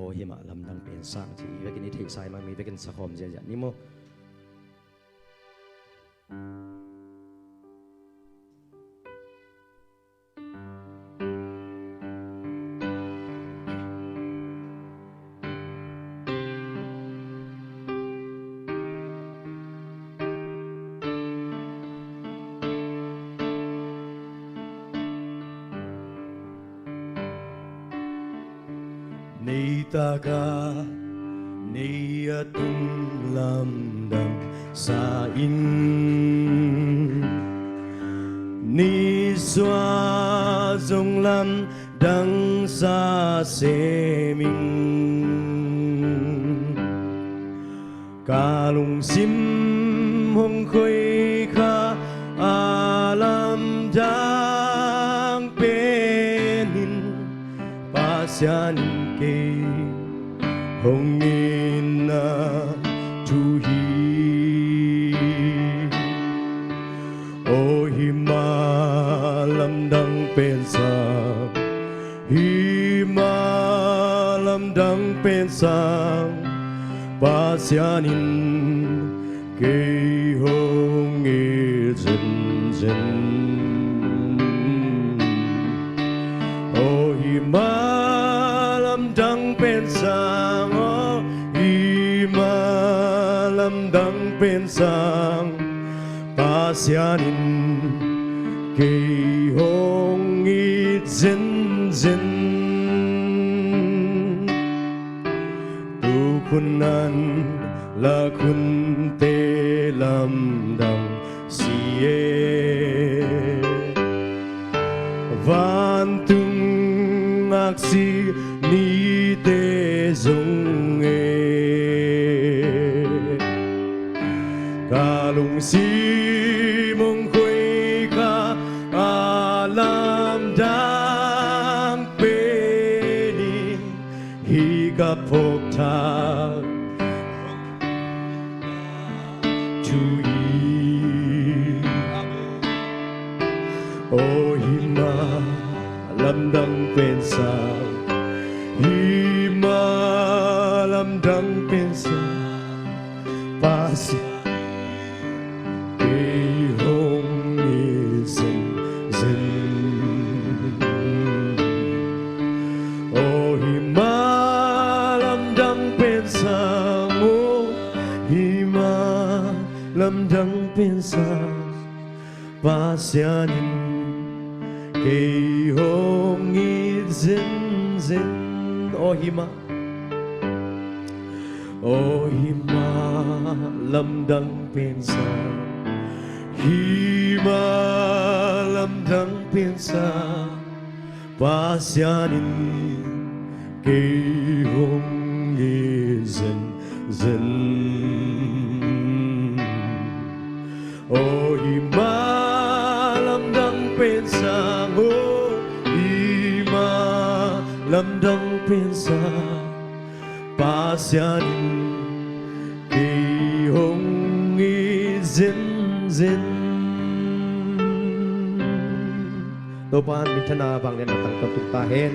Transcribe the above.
o hi ma lam dang pen sang chi ve kin thei sai ma mi ve kin sakhom je ja ni mo ni ta ka ni atung lam dam sa in ni xóa dòng lam đắng sa se mình ca lung sim hong khơi kha alam dang penin pasian ke hong in na tu hi o hi ma lam dang pen sa hi ma lam dang pen sa pasian in ke hong e zen zen o hi ma dang pen sang o i ma lam dang pen sang pasianin ke hong i zen zen tu kunan la kun te lam dang si e van tung aksi ni te dung e ca lung si mong khuê ca alam dang pe ni hi ka phok tha chu yi o hi ma lam dang pen sa hi ma lam dang pen sa pasi ke hong ni zen zen o hi ma lam dang pen sa mo hi ma lam dang pen sa pasianin ke hong ni zen zen o hi ma lam dang pen sa hi ma lam dang pen sa pasianin ke hong ni zen zen o hi ma lam dang pen sa o hi ma lam dang pen sa pasianin ke hong i zen zen to pan mitana bang len tang tuk ta hen